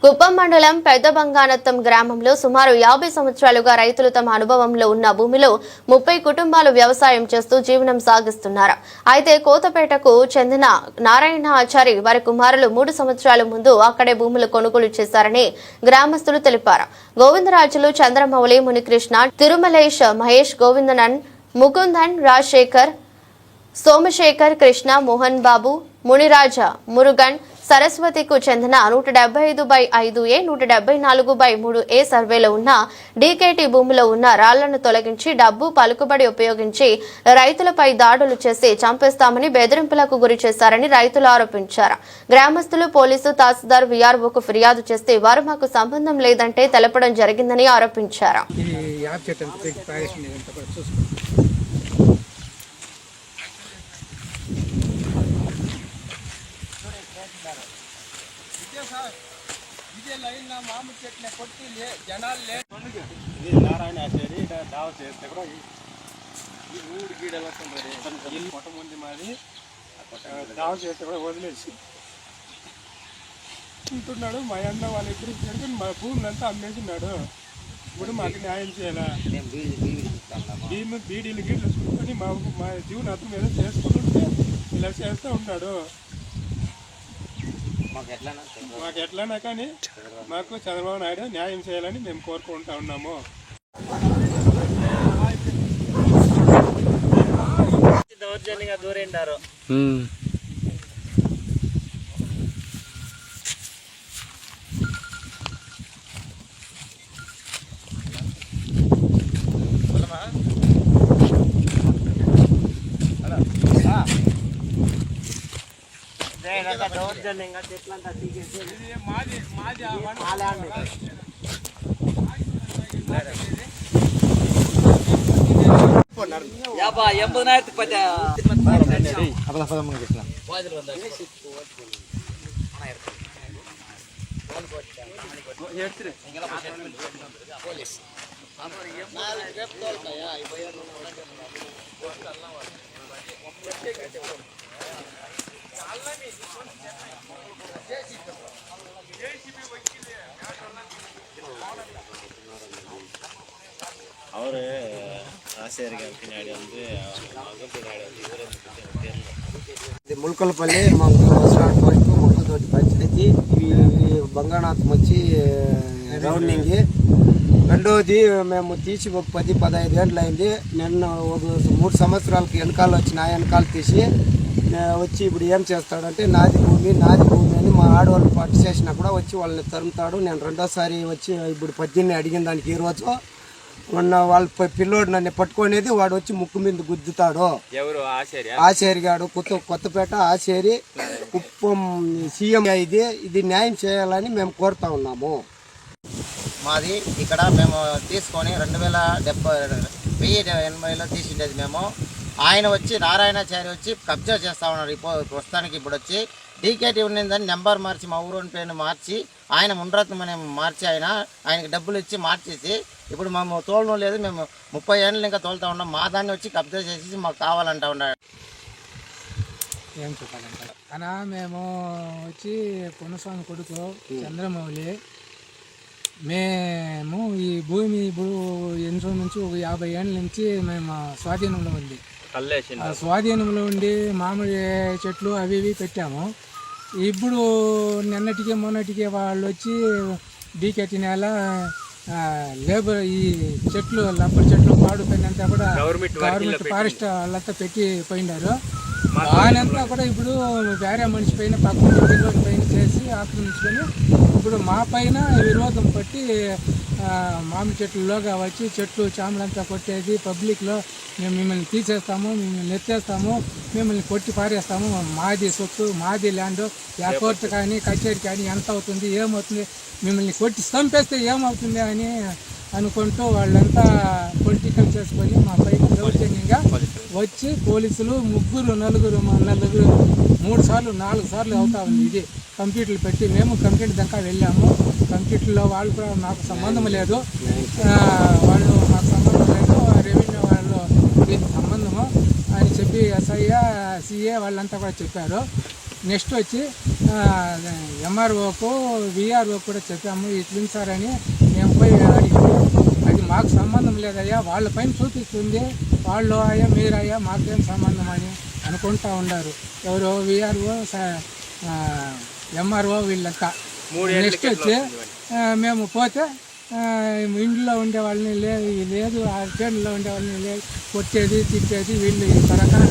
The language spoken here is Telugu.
కుప్పం మండలం పెద్ద బంగానత్తం గ్రామంలో సుమారు 50 సంవత్సరాలుగా రైతులు తమ అనుభవంలో ఉన్న భూమిలో 30 కుటుంబాలు వ్యవసాయం చేస్తూ జీవనం సాగిస్తున్నారు. అయితే కోతపేటకు చెందిన నారాయణాచారి వారి కుమారులు 3 సంవత్సరాల ముందు అక్కడే భూములు కొనుగోలు చేశారని గ్రామస్తులు తెలిపారు. గోవిందరాజులు, చంద్రమౌళి, మునికృష్ణ, తిరుమలేష్, మహేష్, గోవిందనన్, ముకుందన్, రాజశేఖర్, సోమశేఖర్, కృష్ణ, మోహన్ బాబు, మునిరాజ, మురుగన్, సరస్వతికు చెందిన 175/5A, 174/3A సర్వేలో ఉన్న డీకేటీ భూమిలో ఉన్న రాళ్లను తొలగించి డబ్బు పలుకుబడి ఉపయోగించి రైతులపై దాడులు చేసి చంపేస్తామని బెదిరింపులకు గురి చేశారని రైతులు ఆరోపించారు. గ్రామస్తులు పోలీసు, తహసీల్దార్, వీఆర్ఓకు ఫిర్యాదు చేస్తే వారు మాకు సంబంధం లేదంటే తెలపడం జరిగిందని ఆరోపించారు. నారాయణ ఆచారి దావ చేస్తే కూడా ఈ ఊడి గీడలు వస్తుంటారు మొట్టమొదటి మాది దావ చేస్తే కూడా వదిలేసి ఉంటున్నాడు. మా అన్న వాళ్ళు ఎప్పుడు ఇచ్చారు, మా భూమిని అంతా అమ్మేసినాడు. ఇప్పుడు మాకు న్యాయం చేయాలా? బీడీలు గీట్లు చూసుకొని మా జీవనాథం ఏదో చేసుకుంటుంటే ఇలా చేస్తూ ఉన్నాడు. మాకు ఎట్లన్నా కానీ మాకు చంద్రబాబు నాయుడు న్యాయం చేయాలని మేము కోరుకుంటా ఉన్నాము. దౌర్జన్యంగా దూరేండారు. దౌర్జన్యంగా చెట్లంతా తీసేసి ಅವರು ಆಸೆಯರಿಗೆ ಪಿನಾಡಿ ಅಂದರೆ ఇది ముల్కలపల్లి మా సంవత్సరాల వరకు మొక్కతోటి పంచాయతీ. ఇవి బంగాళాఖాతం వచ్చి రౌండింగ్. రెండోది మేము తీసి ఒక 10-15 ఏళ్ళు అయింది. నిన్న ఒక 3 సంవత్సరాలకి వెనకాల వచ్చి నా వెనకాల తీసి వచ్చి ఇప్పుడు ఏం చేస్తాడంటే నాది భూమి అని మా ఆడవాళ్ళు పట్టు చేసినా కూడా వచ్చి వాళ్ళని తరుముతాడు. నేను రెండోసారి వచ్చి ఇప్పుడు 18 అడిగిన దానికి ఈరోజు మొన్న వాళ్ళ పిల్లోడు నన్ను పట్టుకునేది వాడు వచ్చి ముక్కు మీద గుద్దుతాడు. ఆశేరి గాడు కొత్తపేట ఆశేరి కుప్పం సీఎం. ఇది న్యాయం చేయాలని మేము కోరుతా ఉన్నాము. మాది ఇక్కడ మేము తీసుకొని 1980లో తీసిండేది మేము. ఆయన వచ్చి నారాయణాచారి వచ్చి కబ్జా చేస్తూ ఉన్నారు. ప్రస్తుతానికి ఇప్పుడు వచ్చి డీకేటీ ఉన్నదని నెంబర్ మార్చి మా ఊరు పేరుని మార్చి ఆయన ముండ్రత్నం అని మార్చి ఆయనకి డబ్బులు ఇచ్చి మార్చేసి ఇప్పుడు మేము తోలడం లేదు. మేము 30 ఏళ్ళు ఇంకా తోలుతూ ఉన్నాం. మా దాన్ని వచ్చి కబ్జా చేసి మాకు కావాలంటా ఉన్నాడు. ఏం చెప్పాలంటే అనా మేము వచ్చి పొన్నస్వామి కొడుకు చంద్రమౌళి. మేము ఈ భూమి ఇప్పుడు ఎన్నో నుంచి ఒక 50 ఏళ్ళ నుంచి మేము స్వాధీనంలో ఉంది. స్వాధీనంలో ఉండి మామిడి చెట్లు అవి ఇవి పెట్టాము. ఇప్పుడు నిన్నటికి మొన్నటికి వాళ్ళు వచ్చి డీకేటీ నేల లేబర్ ఈ చెట్లు రబ్బర్ చెట్లు పాడుపోయినంతా కూడా గవర్నమెంట్ ఫారెస్ట్ వాళ్ళంతా పెట్టి పోయినారు. వాళ్ళంతా కూడా ఇప్పుడు వేరే మనిషి పైన పక్కన పైన చేసి ఆక్రమించుకొని ఇప్పుడు మా పైన విరోధం పట్టి మామిడి చెట్లలోగా వచ్చి చెట్లు చామలంతా కొట్టేది పబ్లిక్లో మేము మిమ్మల్ని తీసేస్తాము, మిమ్మల్ని ఎత్తేస్తాము, మిమ్మల్ని కొట్టి పారేస్తాము, మాది సొత్తు, మాది ల్యాండ్, ఆ కోర్టు కానీ కచేరీ కానీ ఎంత అవుతుంది, ఏమవుతుంది, మిమ్మల్ని కొట్టి చంపేస్తే ఏమవుతుంది అని అనుకుంటూ వాళ్ళంతా పొలిటికల్ చేసుకొని మా పైన దౌర్జన్యంగా వచ్చి పోలీసులు 3 3 సార్లు 4 సార్లు అవుతా ఉంది. ఇది కంప్యూటర్లు పెట్టి మేము కంప్యూటర్ దాకా వెళ్ళాము. కంప్యూటర్లో వాళ్ళు కూడా నాకు సంబంధం లేదు, వాళ్ళు నాకు సంబంధం లేదు, రెవెన్యూ వాళ్ళు దీనికి సంబంధము అని చెప్పి ఎస్ఐ, సిఏ వాళ్ళంతా కూడా చెప్పారు. నెక్స్ట్ వచ్చి ఎంఆర్ఓకు విఆర్ఓ కూడా చెప్పాము ఇట్లుంది సార్ అని. మేము పోయి అడిగితే అది మాకు సంబంధం లేదయ్యా, వాళ్ళ పైన చూపిస్తుంది, వాళ్ళు అయ్యా మీరయ్యా మాకేం సంబంధం అని అనుకుంటా ఉన్నారు. ఎవరో విఆర్ఓ ఎంఆర్ఓ వీళ్ళంతా. నెక్స్ట్ వచ్చి మేము పోతే ఇంట్లో ఉండే వాళ్ళని లేదు, ఆ చేనులో ఉండే వాళ్ళని లేదు, కొట్టేది తిట్టేది, వీళ్ళు రకరకాల